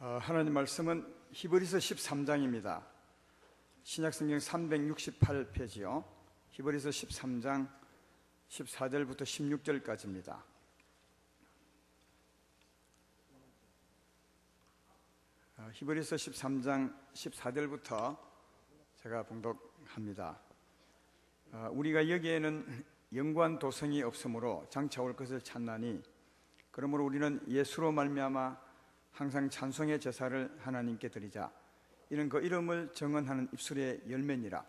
하나님 말씀은 히브리서 13장입니다. 신약성경 368페이지요. 히브리서 13장 14절부터 16절까지입니다. 히브리서 13장 14절부터 제가 봉독합니다. 우리가 여기에는 영구한 도성이 없으므로 장차 올 것을 찾나니 그러므로 우리는 예수로 말미암아 항상 찬송의 제사를 하나님께 드리자. 이는 그 이름을 정언하는 입술의 열매니라.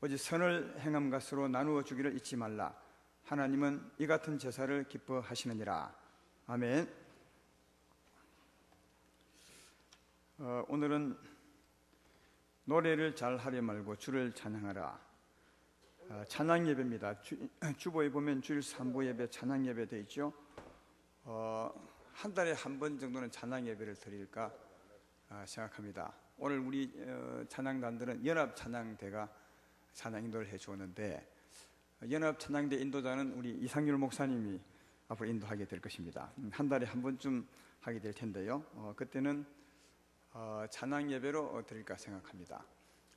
오직 선을 행함과 서로 나누어 주기를 잊지 말라. 하나님은 이 같은 제사를 기뻐하시느니라. 아멘. 오늘은 노래를 잘 하려 말고 주를 찬양하라. 찬양 예배입니다. 주보에 보면 주일 3부 예배, 찬양 예배 되어 있죠. 한 달에 한 번 정도는 찬양 예배를 드릴까 생각합니다. 오늘 우리 찬양단들은 연합 찬양대가 찬양 인도를 해 주었는데, 연합 찬양대 인도자는 우리 이상률 목사님이 앞으로 인도하게 될 것입니다. 한 달에 한 번쯤 하게 될 텐데요. 그때는 찬양 예배로 드릴까 생각합니다.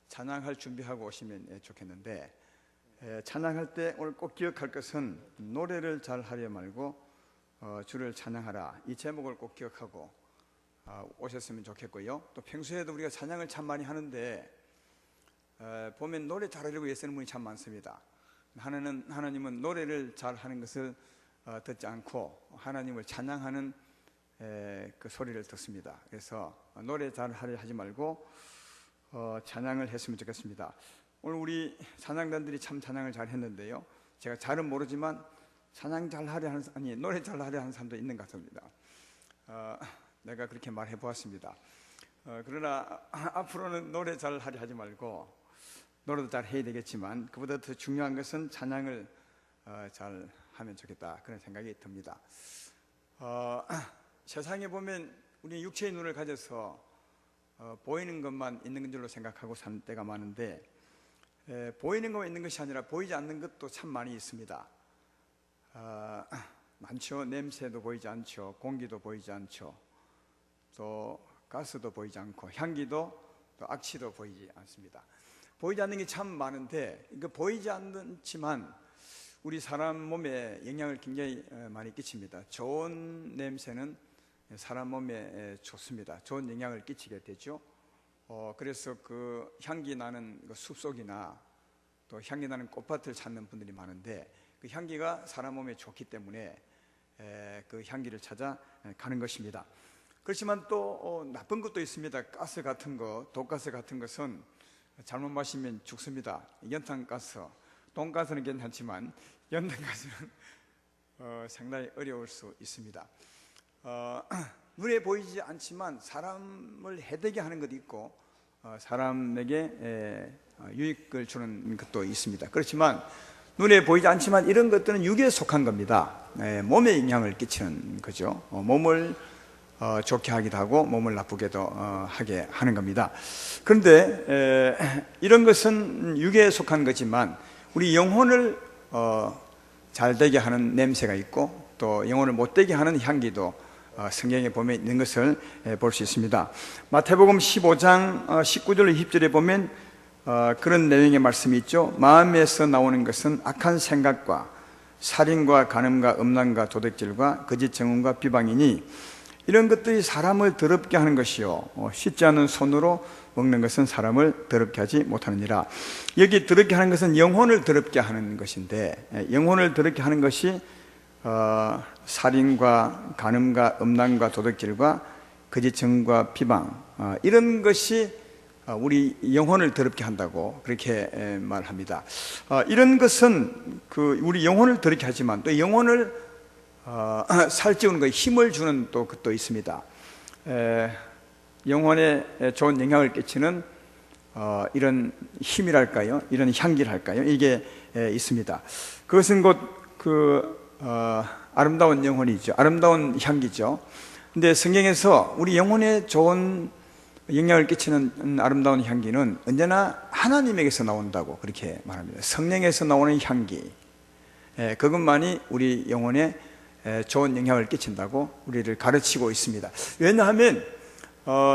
찬양할 준비하고 오시면 좋겠는데, 찬양할 때 오늘 꼭 기억할 것은 노래를 잘 하려 말고 주를 찬양하라, 이 제목을 꼭 기억하고 오셨으면 좋겠고요. 또 평소에도 우리가 찬양을 참 많이 하는데 보면 노래 잘하려고 애쓰는 분이 참 많습니다. 하나님은 노래를 잘하는 것을 듣지 않고 하나님을 찬양하는 그 소리를 듣습니다. 그래서 노래 잘하려 하지 말고 찬양을 했으면 좋겠습니다. 오늘 우리 찬양단들이 참 찬양을 잘 했는데요, 제가 잘은 모르지만 찬양 잘하려 하는, 아니 노래 잘하려 하는 사람도 있는 것 같습니다. 내가 그렇게 말해 보았습니다. 그러나 앞으로는 노래 잘하려 하지 말고, 노래도 잘 해야 되겠지만 그보다 더 중요한 것은 찬양을 잘 하면 좋겠다, 그런 생각이 듭니다. 세상에 보면 우리 육체의 눈을 가져서 보이는 것만 있는 줄로 생각하고 사는 때가 많은데, 보이는 것만 있는 것이 아니라 보이지 않는 것도 참 많이 있습니다. 많죠. 냄새도 보이지 않죠. 공기도 보이지 않죠. 또 가스도 보이지 않고, 향기도 또 악취도 보이지 않습니다. 보이지 않는 게 참 많은데, 이거 보이지 않지만 우리 사람 몸에 영향을 굉장히 많이 끼칩니다. 좋은 냄새는 사람 몸에 좋습니다. 좋은 영향을 끼치게 되죠. 그래서 그 향기 나는 그 숲속이나 또 향기 나는 꽃밭을 찾는 분들이 많은데, 그 향기가 사람 몸에 좋기 때문에 그 향기를 찾아 가는 것입니다. 그렇지만 또 나쁜 것도 있습니다. 가스 같은 거, 독가스 같은 것은 잘못 마시면 죽습니다. 연탄가스, 돈가스는 괜찮지만 연탄가스는 상당히 어려울 수 있습니다. 눈에 보이지 않지만 사람을 해되게 하는 것도 있고 사람에게 유익을 주는 것도 있습니다. 그렇지만 눈에 보이지 않지만 이런 것들은 육에 속한 겁니다. 몸에 영향을 끼치는 거죠. 몸을 좋게 하기도 하고 몸을 나쁘게도 하게 하는 겁니다. 그런데 이런 것은 육에 속한 거지만 우리 영혼을 잘되게 하는 냄새가 있고, 또 영혼을 못되게 하는 향기도 성경에 보면 있는 것을 볼 수 있습니다. 마태복음 15장 19절 20절에 보면 그런 내용의 말씀이 있죠. 마음에서 나오는 것은 악한 생각과 살인과 간음과 음란과 도둑질과 거짓 증언과 비방이니 이런 것들이 사람을 더럽게 하는 것이요 씻지 않은 손으로 먹는 것은 사람을 더럽게 하지 못하느니라. 여기 더럽게 하는 것은 영혼을 더럽게 하는 것인데, 영혼을 더럽게 하는 것이 살인과 간음과 음란과 도둑질과 거짓 증언과 비방, 이런 것이 우리 영혼을 더럽게 한다고 그렇게 말합니다. 이런 것은 우리 영혼을 더럽게 하지만 또 영혼을 살찌우는 것에 힘을 주는 또 것도 있습니다. 영혼에 좋은 영향을 끼치는 이런 힘이랄까요, 이런 향기랄까요, 이게 있습니다. 그것은 곧 아름다운 영혼이죠. 아름다운 향기죠. 근데 성경에서 우리 영혼에 좋은 영향을 끼치는 아름다운 향기는 언제나 하나님에게서 나온다고 그렇게 말합니다. 성령에서 나오는 향기, 그것만이 우리 영혼에 좋은 영향을 끼친다고 우리를 가르치고 있습니다. 왜냐하면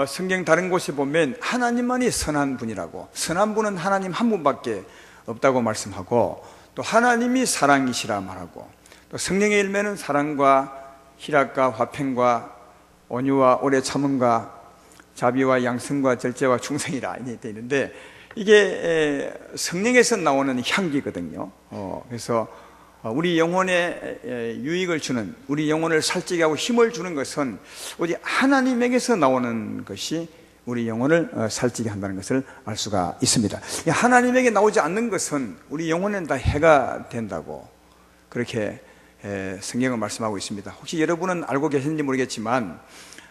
성경 다른 곳에 보면 하나님만이 선한 분이라고, 선한 분은 하나님 한 분밖에 없다고 말씀하고, 또 하나님이 사랑이시라 말하고, 또 성령의 열매는 사랑과 희락과 화평과 온유와 오래 참음과 자비와 양성과 절제와 충성이라 이렇게 있는데, 이게 성령에서 나오는 향기거든요. 그래서 우리 영혼에 유익을 주는, 우리 영혼을 살찌게 하고 힘을 주는 것은 오직 하나님에게서 나오는 것이 우리 영혼을 살찌게 한다는 것을 알 수가 있습니다. 하나님에게 나오지 않는 것은 우리 영혼에는 다 해가 된다고 그렇게 성경은 말씀하고 있습니다. 혹시 여러분은 알고 계시는지 모르겠지만,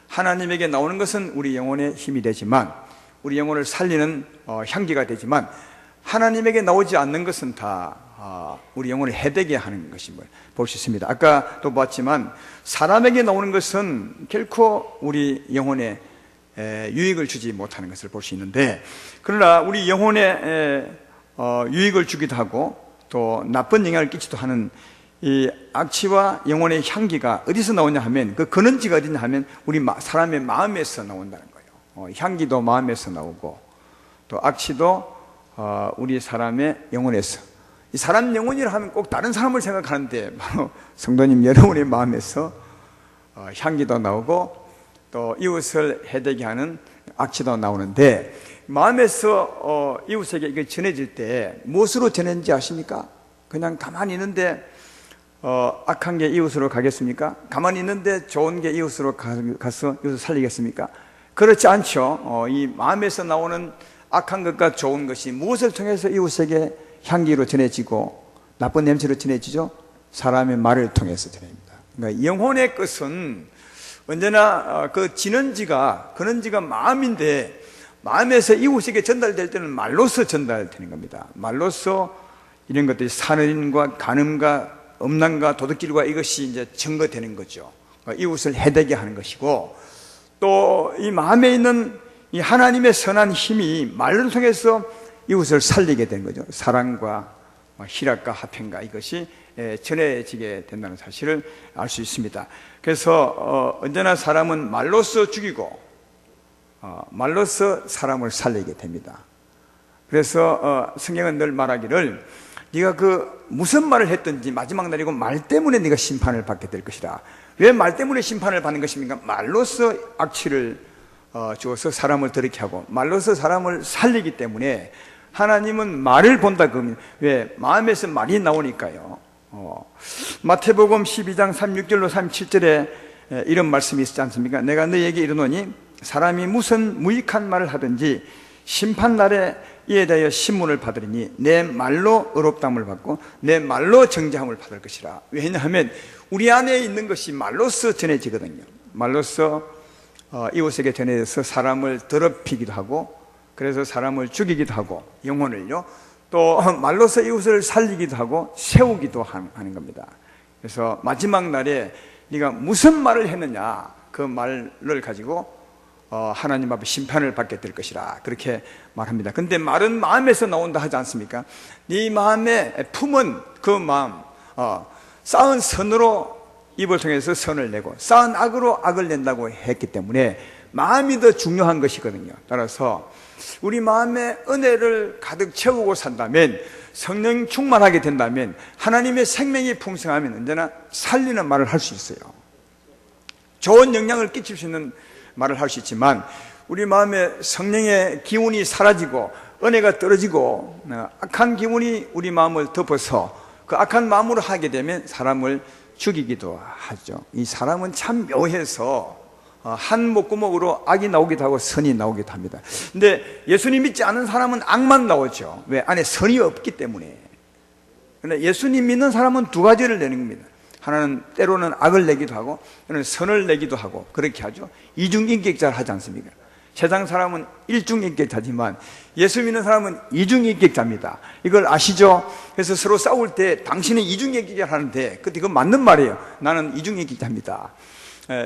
하나님에게 나오는 것은 우리 영혼의 힘이 되지만, 우리 영혼을 살리는 향기가 되지만, 하나님에게 나오지 않는 것은 다 우리 영혼을 해되게 하는 것임을 볼 수 있습니다. 아까도 봤지만 사람에게 나오는 것은 결코 우리 영혼에 유익을 주지 못하는 것을 볼 수 있는데, 그러나 우리 영혼에 유익을 주기도 하고 또 나쁜 영향을 끼치기도 하는 이 악취와 영혼의 향기가 어디서 나오냐 하면, 그 근원지가 어디냐 하면 우리 사람의 마음에서 나온다는 거예요. 향기도 마음에서 나오고, 또 악취도 우리 사람의 영혼에서. 이 사람 영혼이라 하면 꼭 다른 사람을 생각하는데, 바로 성도님 여러분의 마음에서 향기도 나오고 또 이웃을 해되게 하는 악취도 나오는데, 마음에서 이웃에게 이게 전해질 때 무엇으로 전해지는지 아십니까? 그냥 가만히 있는데 악한 게 이웃으로 가겠습니까? 가만히 있는데 좋은 게 이웃으로 가서 이웃을 살리겠습니까? 그렇지 않죠. 이 마음에서 나오는 악한 것과 좋은 것이 무엇을 통해서 이웃에게 향기로 전해지고 나쁜 냄새로 전해지죠? 사람의 말을 통해서 전해집니다. 그러니까 영혼의 것은 언제나 그 근원지가 마음인데, 마음에서 이웃에게 전달될 때는 말로서 전달되는 겁니다. 말로서 이런 것들이 산언과 간음과 음란과 도둑질과 이것이 이제 증거되는 거죠. 이웃을 해되게 하는 것이고, 또 이 마음에 있는 이 하나님의 선한 힘이 말을 통해서 이웃을 살리게 되는 거죠. 사랑과 희락과 화평과 이것이 전해지게 된다는 사실을 알 수 있습니다. 그래서 언제나 사람은 말로써 죽이고 말로써 사람을 살리게 됩니다. 그래서 성경은 늘 말하기를, 네가 그 무슨 말을 했든지 마지막 날이고 말 때문에 네가 심판을 받게 될 것이라. 왜 말 때문에 심판을 받는 것입니까? 말로써 악취를 주어서 사람을 더럽게 하고 말로써 사람을 살리기 때문에 하나님은 말을 본다. 그러면 왜? 마음에서 말이 나오니까요. 마태복음 12장 36절로 37절에 이런 말씀이 있지 않습니까? 내가 너희에게 이르노니 사람이 무슨 무익한 말을 하든지 심판날에 이에 대하여 신문을 받으리니 내 말로 의롭다함을 받고 내 말로 정죄함을 받을 것이라. 왜냐하면 우리 안에 있는 것이 말로써 전해지거든요. 말로써 이웃에게 전해져서 사람을 더럽히기도 하고, 그래서 사람을 죽이기도 하고, 영혼을요, 또 말로써 이웃을 살리기도 하고 세우기도 하는 겁니다. 그래서 마지막 날에 네가 무슨 말을 했느냐, 그 말을 가지고 하나님 앞에 심판을 받게 될 것이라 그렇게 말합니다. 근데 말은 마음에서 나온다 하지 않습니까? 네 마음에 품은 그 마음, 쌓은 선으로 입을 통해서 선을 내고 쌓은 악으로 악을 낸다고 했기 때문에 마음이 더 중요한 것이거든요. 따라서 우리 마음에 은혜를 가득 채우고 산다면, 성령 충만하게 된다면, 하나님의 생명이 풍성하면 언제나 살리는 말을 할 수 있어요. 좋은 영향을 끼칠 수 있는 말을 할 수 있지만, 우리 마음에 성령의 기운이 사라지고 은혜가 떨어지고 악한 기운이 우리 마음을 덮어서 그 악한 마음으로 하게 되면 사람을 죽이기도 하죠. 이 사람은 참 묘해서 한 목구멍으로 악이 나오기도 하고 선이 나오기도 합니다. 근데 예수님 믿지 않은 사람은 악만 나오죠. 왜? 안에 선이 없기 때문에. 그런데 예수님 믿는 사람은 두 가지를 내는 겁니다. 하나는 때로는 악을 내기도 하고, 때로는 선을 내기도 하고, 그렇게 하죠. 이중인격자를 하지 않습니까? 세상 사람은 일중인격자지만 예수 믿는 사람은 이중인격자입니다. 이걸 아시죠? 그래서 서로 싸울 때 당신은 이중인격자를 하는데, 그때 이건 맞는 말이에요. 나는 이중인격자입니다.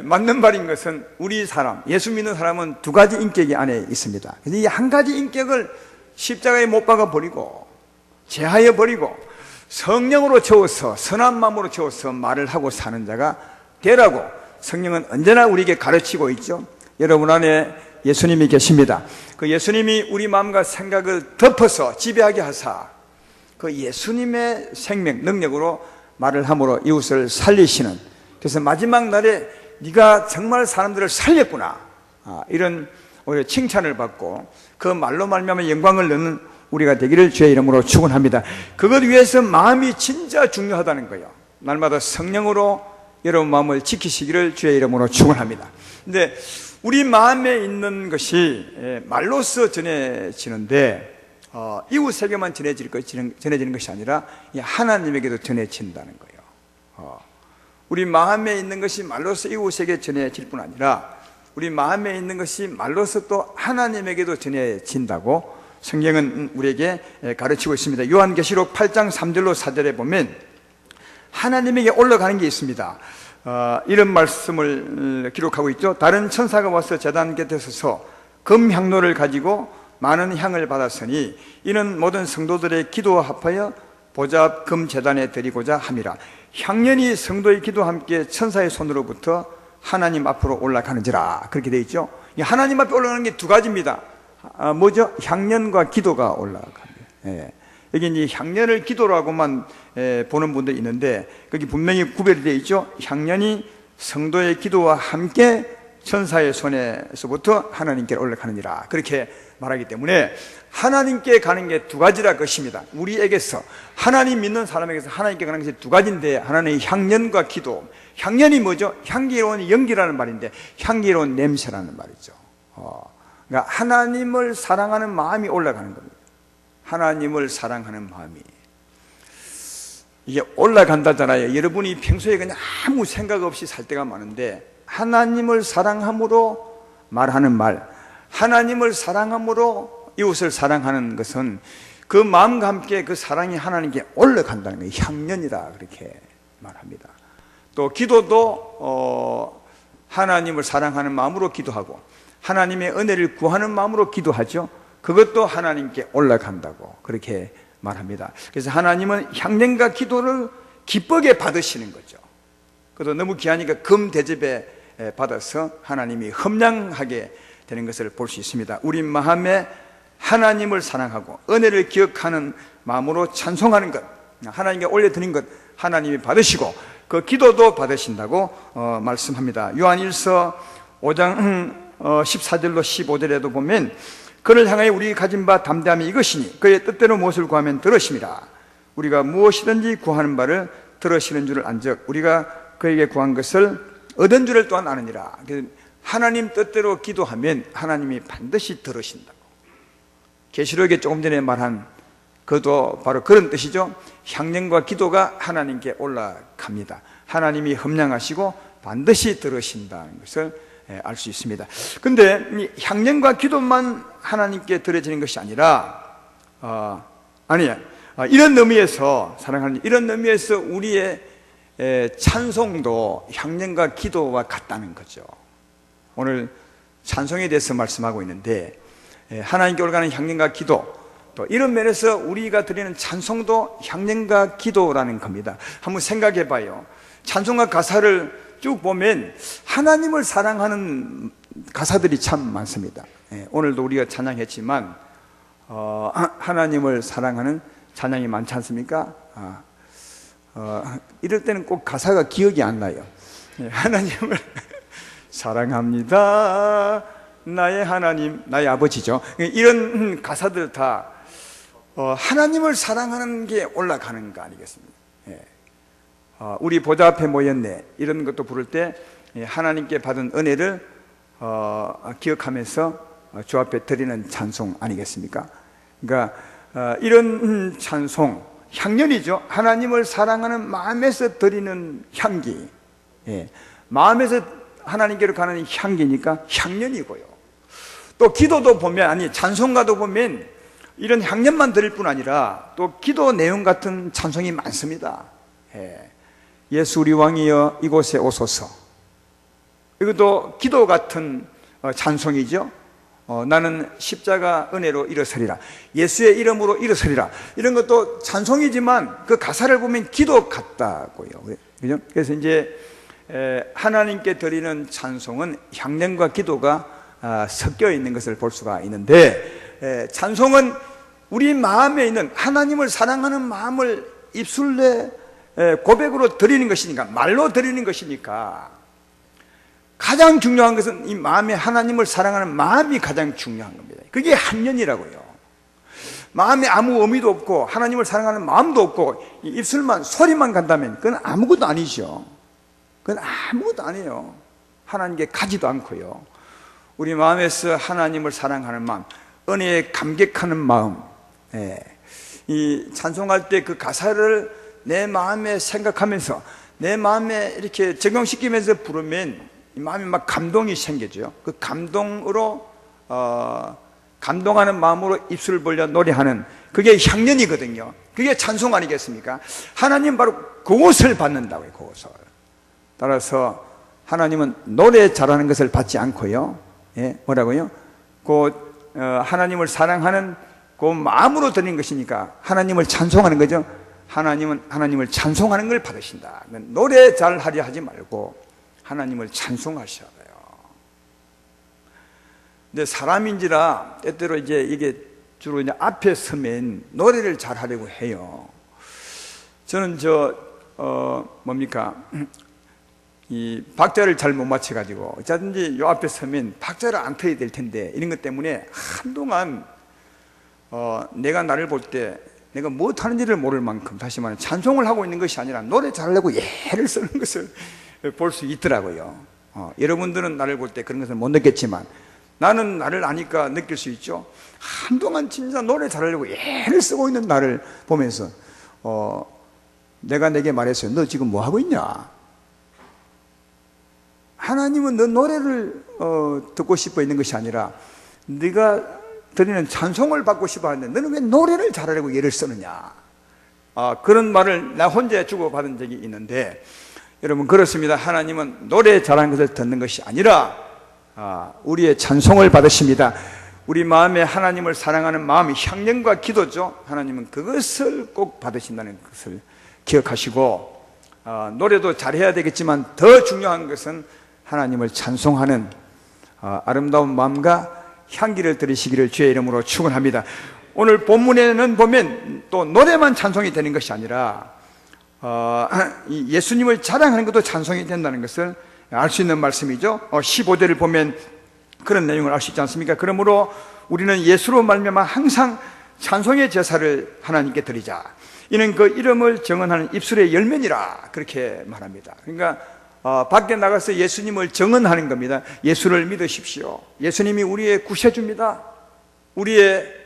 맞는 말인 것은 우리 사람, 예수 믿는 사람은 두 가지 인격이 안에 있습니다. 그래서 이 한 가지 인격을 십자가에 못 박아 버리고 제하여 버리고 성령으로 채워서, 선한 마음으로 채워서 말을 하고 사는 자가 되라고 성령은 언제나 우리에게 가르치고 있죠. 여러분 안에 예수님이 계십니다. 그 예수님이 우리 마음과 생각을 덮어서 지배하게 하사 그 예수님의 생명, 능력으로 말을 함으로 이웃을 살리시는, 그래서 마지막 날에 네가 정말 사람들을 살렸구나, 이런 오히려 칭찬을 받고 그 말로 말미암아 영광을 얻는 우리가 되기를 주의 이름으로 축원합니다. 그것 위해서 마음이 진짜 중요하다는 거예요. 날마다 성령으로 여러분 마음을 지키시기를 주의 이름으로 축원합니다. 근데 우리 마음에 있는 것이 말로써 전해지는데 이웃에게만 전해지는 것이 아니라 하나님에게도 전해진다는 거예요. 우리 마음에 있는 것이 말로써 이웃에게 전해질 뿐 아니라 우리 마음에 있는 것이 말로써 또 하나님에게도 전해진다고 성경은 우리에게 가르치고 있습니다. 요한계시록 8장 3절로 4절에 보면 하나님에게 올라가는 게 있습니다. 이런 말씀을 기록하고 있죠. 다른 천사가 와서 제단 곁에 서서 금향로를 가지고 많은 향을 받았으니 이는 모든 성도들의 기도와 합하여 보좌 앞 금제단에 드리고자 함이라. 향년이 성도의 기도와 함께 천사의 손으로부터 하나님 앞으로 올라가는지라, 그렇게 되어 있죠. 하나님 앞에 올라가는 게 두 가지입니다. 뭐죠? 향년과 기도가 올라갑니다. 여기 이제 향년을 기도라고만 보는 분들이 있는데 거기 분명히 구별이 되어 있죠. 향년이 성도의 기도와 함께 천사의 손에서부터 하나님께 올라가느니라, 그렇게 말하기 때문에 하나님께 가는 게 두 가지라 것입니다. 우리에게서, 하나님 믿는 사람에게서 하나님께 가는 것이 두 가지인데 하나는 향년과 기도. 향년이 뭐죠? 향기로운 연기라는 말인데 향기로운 냄새라는 말이죠. 그러니까 하나님을 사랑하는 마음이 올라가는 겁니다. 하나님을 사랑하는 마음이 이게 올라간다잖아요. 여러분이 평소에 그냥 아무 생각 없이 살 때가 많은데 하나님을 사랑함으로 말하는 말, 하나님을 사랑함으로 이웃을 사랑하는 것은 그 마음과 함께 그 사랑이 하나님께 올라간다는 거예요. 향년이다, 그렇게 말합니다. 또 기도도 하나님을 사랑하는 마음으로 기도하고 하나님의 은혜를 구하는 마음으로 기도하죠. 그것도 하나님께 올라간다고 그렇게 말합니다. 그래서 하나님은 향년과 기도를 기쁘게 받으시는 거죠. 그것도 너무 귀하니까 금 대접에 받아서 하나님이 흠량하게 되는 것을 볼 수 있습니다. 우리 마음에 하나님을 사랑하고 은혜를 기억하는 마음으로 찬송하는 것, 하나님께 올려드린 것 하나님이 받으시고 그 기도도 받으신다고 말씀합니다. 요한일서 5장 14절로 15절에도 보면 그를 향하여 우리 가진 바 담대함이 이것이니 그의 뜻대로 무엇을 구하면 들으심이라. 우리가 무엇이든지 구하는 바를 들으시는 줄을 안즉 우리가 그에게 구한 것을 얻은 줄을 또한 아느니라. 하나님 뜻대로 기도하면 하나님이 반드시 들으신다고. 계시록에 조금 전에 말한 그것도 바로 그런 뜻이죠. 향년과 기도가 하나님께 올라갑니다. 하나님이 흠량하시고 반드시 들으신다는 것을 알 수 있습니다. 근데 향년과 기도만 하나님께 드려지는 것이 아니라 이런 의미에서, 사랑하는, 이런 의미에서 우리의 찬송도 향년과 기도와 같다는 거죠. 오늘 찬송에 대해서 말씀하고 있는데 하나님께 올라가는 향년과 기도, 또 이런 면에서 우리가 드리는 찬송도 향년과 기도라는 겁니다. 한번 생각해 봐요. 찬송가 가사를 쭉 보면 하나님을 사랑하는 가사들이 참 많습니다. 오늘도 우리가 찬양했지만 하나님을 사랑하는 찬양이 많지 않습니까? 이럴 때는 꼭 가사가 기억이 안 나요. 하나님을 사랑합니다, 나의 하나님, 나의 아버지죠. 이런 가사들 다 하나님을 사랑하는 게 올라가는 거 아니겠습니까? 우리 보좌 앞에 모였네, 이런 것도 부를 때 하나님께 받은 은혜를 기억하면서 주 앞에 드리는 찬송 아니겠습니까? 그러니까 이런 찬송, 향년이죠. 하나님을 사랑하는 마음에서 드리는 향기, 마음에서 하나님께로 가는 향기니까 향년이고요. 또 기도도 보면, 찬송가도 보면 이런 향년만 드릴 뿐 아니라 또 기도 내용 같은 찬송이 많습니다. 예수 우리 왕이여 이곳에 오소서, 이것도 기도 같은 찬송이죠. 나는 십자가 은혜로 일어서리라, 예수의 이름으로 일어서리라, 이런 것도 찬송이지만 그 가사를 보면 기도 같다고요. 그죠? 그래서 이제 하나님께 드리는 찬송은 향년과 기도가 섞여 있는 것을 볼 수가 있는데, 찬송은 우리 마음에 있는 하나님을 사랑하는 마음을 입술내 고백으로 드리는 것이니까, 말로 드리는 것이니까, 가장 중요한 것은 이 마음에 하나님을 사랑하는 마음이 가장 중요한 겁니다. 그게 한년이라고요. 마음에 아무 의미도 없고 하나님을 사랑하는 마음도 없고 입술만, 소리만 간다면 그건 아무것도 아니죠. 그건 아무것도 아니에요. 하나님께 가지도 않고요. 우리 마음에서 하나님을 사랑하는 마음, 은혜에 감격하는 마음, 이 찬송할 때 그 가사를 내 마음에 생각하면서 내 마음에 이렇게 적용시키면서 부르면 이 마음에 막 감동이 생겨져요. 그 감동으로 감동하는 마음으로 입술을 벌려 노래하는, 그게 향연이거든요. 그게 찬송 아니겠습니까? 하나님 바로 그것을 받는다고요. 그것을. 따라서 하나님은 노래 잘하는 것을 받지 않고요, 뭐라고요? 하나님을 사랑하는 그 마음으로 드리는 것이니까 하나님을 찬송하는 거죠. 하나님은 하나님을 찬송하는 걸 받으신다. 노래 잘하려 하지 말고 하나님을 찬송하셔야 돼요. 근데 사람인지라 때때로 이제 이게 주로 이제 앞에 서면 노래를 잘하려고 해요. 저는 이 박자를 잘 못 맞춰가지고 어쩌든지 요 앞에 서면 박자를 안 터야 될 텐데, 이런 것 때문에 한동안 내가 나를 볼 때 내가 무엇하는지를 모를 만큼, 다시 말하면 찬송을 하고 있는 것이 아니라 노래 잘하려고 예를 쓰는 것을 볼 수 있더라고요. 여러분들은 나를 볼 때 그런 것을 못 느꼈지만 나는 나를 아니까 느낄 수 있죠. 한동안 진짜 노래 잘하려고 예를 쓰고 있는 나를 보면서 내가 내게 말했어요. 너 지금 뭐 하고 있냐? 하나님은 너 노래를 듣고 싶어 있는 것이 아니라 네가 드리는 찬송을 받고 싶어 하는데 너는 왜 노래를 잘하려고 예를 쓰느냐? 그런 말을 나 혼자 주고받은 적이 있는데, 여러분 그렇습니다. 하나님은 노래 잘하는 것을 듣는 것이 아니라 우리의 찬송을 받으십니다. 우리 마음에 하나님을 사랑하는 마음이 향연과 기도죠. 하나님은 그것을 꼭 받으신다는 것을 기억하시고, 노래도 잘해야 되겠지만 더 중요한 것은 하나님을 찬송하는 아름다운 마음과 향기를 들으시기를 주의 이름으로 축원합니다. 오늘 본문에는 보면 또 노래만 찬송이 되는 것이 아니라 예수님을 자랑하는 것도 찬송이 된다는 것을 알 수 있는 말씀이죠. 15절을 보면 그런 내용을 알 수 있지 않습니까? 그러므로 우리는 예수로 말미암아 항상 찬송의 제사를 하나님께 드리자. 이는 그 이름을 정언하는 입술의 열매니라, 그렇게 말합니다. 그러니까 밖에 나가서 예수님을 정언하는 겁니다. 예수를 믿으십시오. 예수님이 우리의 구세주입니다. 우리의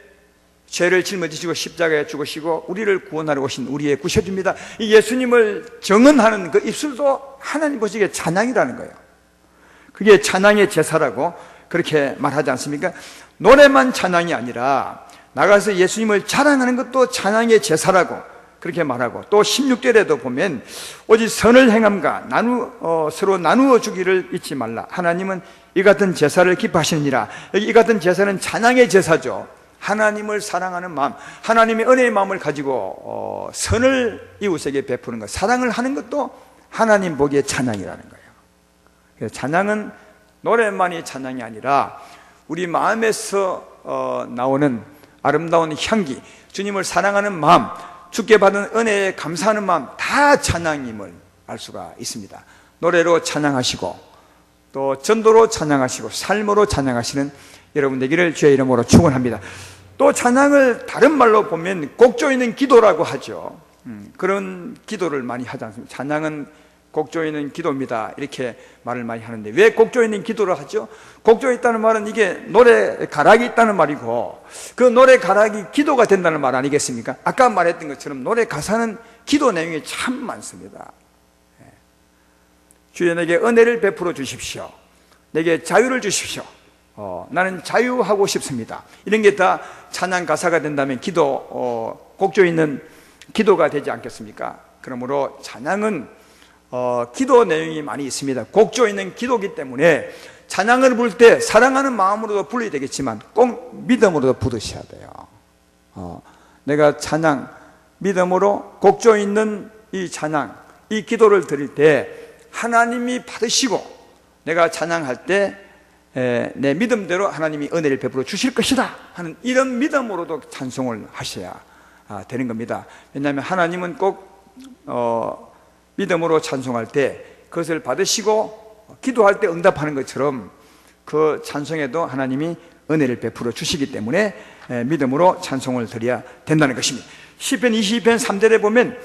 죄를 짊어지시고 십자가에 죽으시고 우리를 구원하러 오신 우리의 구세주입니다. 이 예수님을 정언하는 그 입술도 하나님 보시기에 찬양이라는 거예요. 그게 찬양의 제사라고 그렇게 말하지 않습니까? 노래만 찬양이 아니라 나가서 예수님을 자랑하는 것도 찬양의 제사라고 그렇게 말하고, 또 16절에도 보면 오직 선을 행함과 서로 나누어 주기를 잊지 말라. 하나님은 이 같은 제사를 기뻐하시느니라. 여기 이 같은 제사는 찬양의 제사죠. 하나님을 사랑하는 마음, 하나님의 은혜의 마음을 가지고 선을 이웃에게 베푸는 것, 사랑을 하는 것도 하나님 보기에 찬양이라는 거예요. 그래서 찬양은 노래만이 찬양이 아니라 우리 마음에서 나오는 아름다운 향기, 주님을 사랑하는 마음, 주께 받은 은혜에 감사하는 마음, 다 찬양임을 알 수가 있습니다. 노래로 찬양하시고 또 전도로 찬양하시고 삶으로 찬양하시는 여러분 되기를 주의 이름으로 축원합니다. 또 찬양을 다른 말로 보면 곡조 있는 기도라고 하죠. 그런 기도를 많이 하지 않습니까? 찬양은 곡조 있는 기도입니다, 이렇게 말을 많이 하는데, 왜 곡조 있는 기도를 하죠? 곡조 있다는 말은 이게 노래 가락이 있다는 말이고, 그 노래 가락이 기도가 된다는 말 아니겠습니까? 아까 말했던 것처럼 노래 가사는 기도 내용이 참 많습니다. 주여 내게 은혜를 베풀어 주십시오. 내게 자유를 주십시오. 나는 자유하고 싶습니다. 이런 게 다 찬양 가사가 된다면 곡조 있는 기도가 되지 않겠습니까? 그러므로 찬양은 기도 내용이 많이 있습니다. 곡조 있는 기도이기 때문에 찬양을 부를 때 사랑하는 마음으로도 불러야 되겠지만 꼭 믿음으로도 부르셔야 돼요. 내가 찬양, 믿음으로 곡조 있는 이 찬양, 이 기도를 드릴 때 하나님이 받으시고, 내가 찬양할 때 내 믿음대로 하나님이 은혜를 베풀어 주실 것이다 하는 이런 믿음으로도 찬송을 하셔야 되는 겁니다. 왜냐하면 하나님은 꼭 믿음으로 찬송할 때 그것을 받으시고 기도할 때 응답하는 것처럼 그 찬송에도 하나님이 은혜를 베풀어 주시기 때문에 믿음으로 찬송을 드려야 된다는 것입니다. 시편 22편 3절에 보면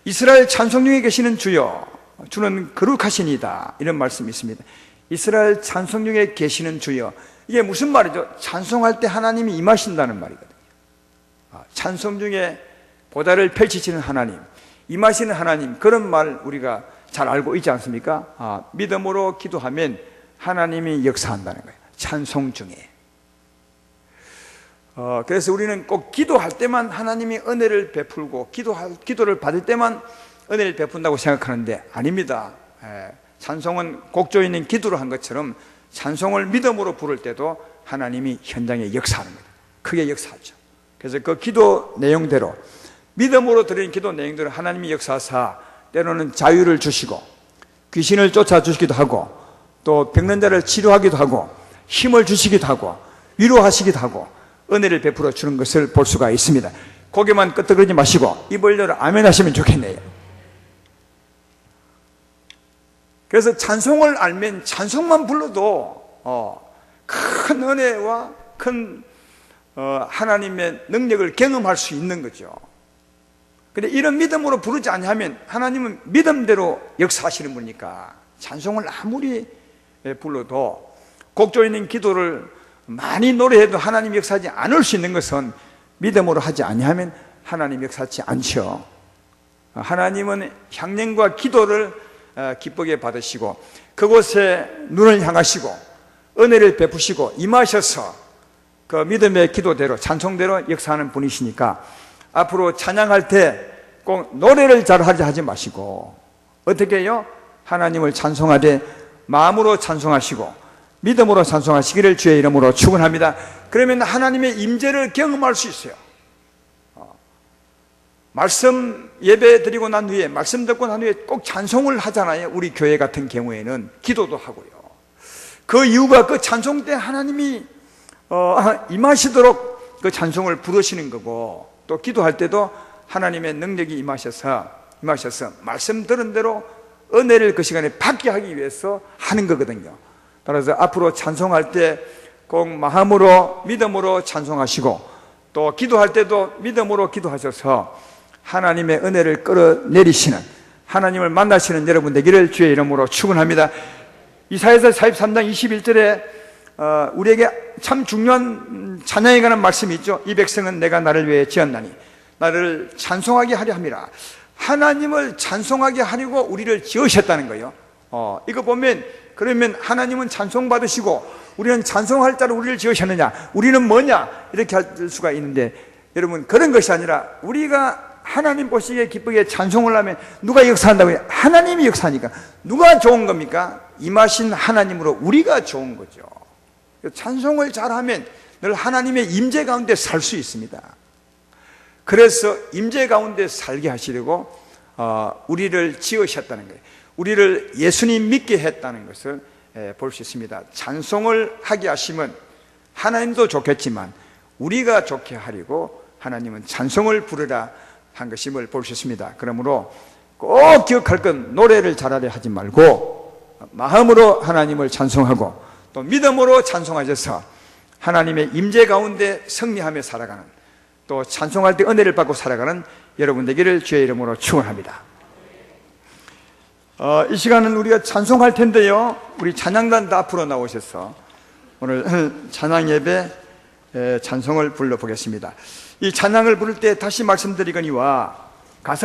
이스라엘 찬송 중에 계시는 주여 주는 거룩하시니다 이런 말씀이 있습니다. 이스라엘 찬송 중에 계시는 주여, 이게 무슨 말이죠? 찬송할 때 하나님이 임하신다는 말이거든요. 찬송 중에 보좌를 펼치시는 하나님, 임하시는 하나님, 그런 말 우리가 잘 알고 있지 않습니까? 믿음으로 기도하면 하나님이 역사한다는 거예요. 찬송 중에. 그래서 우리는 꼭 기도할 때만 하나님이 은혜를 베풀고 기도를 받을 때만 은혜를 베푼다고 생각하는데 아닙니다. 찬송은 곡조 있는 기도를 한 것처럼 찬송을 믿음으로 부를 때도 하나님이 현장에 역사하는 겁니다. 크게 역사하죠. 그래서 그 기도 내용대로, 믿음으로 드리는 기도 내용대로 하나님이 역사하사 때로는 자유를 주시고 귀신을 쫓아주시기도 하고 또 병든 자를 치료하기도 하고 힘을 주시기도 하고 위로하시기도 하고 은혜를 베풀어 주는 것을 볼 수가 있습니다. 고개만 끄덕거리지 마시고 입을 열어 아멘 하시면 좋겠네요. 그래서 찬송을 알면 찬송만 불러도 큰 은혜와 큰 하나님의 능력을 경험할 수 있는 거죠. 근데 이런 믿음으로 부르지 않으면 하나님은 믿음대로 역사하시는 분이니까 찬송을 아무리 불러도 곡조 있는 기도를 많이 노래해도 하나님 역사하지 않을 수 있는 것은 믿음으로 하지 아니하면 하나님 역사하지 않죠. 하나님은 향연과 기도를 기쁘게 받으시고 그곳에 눈을 향하시고 은혜를 베푸시고 임하셔서 그 믿음의 기도대로 찬송대로 역사하는 분이시니까 앞으로 찬양할 때 꼭 노래를 잘하지 하지 마시고 어떻게 해요? 하나님을 찬송하되 마음으로 찬송하시고 믿음으로 찬송하시기를 주의 이름으로 축원합니다. 그러면 하나님의 임재를 경험할 수 있어요. 말씀 예배 드리고 난 후에, 말씀 듣고 난 후에 꼭 찬송을 하잖아요. 우리 교회 같은 경우에는 기도도 하고요. 그 이유가 그 찬송 때 하나님이 임하시도록 그 찬송을 부르시는 거고, 또 기도할 때도 하나님의 능력이 임하셔서 말씀 들은 대로 은혜를 그 시간에 받게 하기 위해서 하는 거거든요. 따라서 앞으로 찬송할 때 꼭 마음으로 믿음으로 찬송하시고 또 기도할 때도 믿음으로 기도하셔서 하나님의 은혜를 끌어내리시는, 하나님을 만나시는 여러분 되기를 주의 이름으로 축원합니다. 이사야서 43장 21절에 우리에게 참 중요한 찬양에 관한 말씀이 있죠. 이 백성은 내가 나를 위해 지었나니 나를 찬송하게 하려 함이라. 하나님을 찬송하게 하려고 우리를 지으셨다는 거예요. 이거 보면, 그러면 하나님은 찬송받으시고 우리는 찬송할 자로 우리를 지으셨느냐, 우리는 뭐냐, 이렇게 할 수가 있는데, 여러분 그런 것이 아니라 우리가 하나님 보시기에 기쁘게 찬송을 하면 누가 역사한다고요? 하나님이 역사하니까. 누가 좋은 겁니까? 임하신 하나님으로 우리가 좋은 거죠. 찬송을 잘하면 늘 하나님의 임재 가운데 살 수 있습니다. 그래서 임재 가운데 살게 하시려고 우리를 지으셨다는 거예요. 우리를 예수님 믿게 했다는 것을 볼 수 있습니다. 찬송을 하게 하시면 하나님도 좋겠지만 우리가 좋게 하려고 하나님은 찬송을 부르라 한 것임을 볼 수 있습니다. 그러므로 꼭 기억할 건 노래를 잘하려 하지 말고 마음으로 하나님을 찬송하고 또 믿음으로 찬송하셔서 하나님의 임재 가운데 승리하며 살아가는, 또 찬송할 때 은혜를 받고 살아가는 여러분 되기를 주의 이름으로 축원합니다. 이 시간은 우리가 찬송할 텐데요, 우리 찬양단 다 앞으로 나오셔서 오늘 찬양 예배 찬송을 불러보겠습니다. 이 찬양을 부를 때 다시 말씀드리거니와 가사에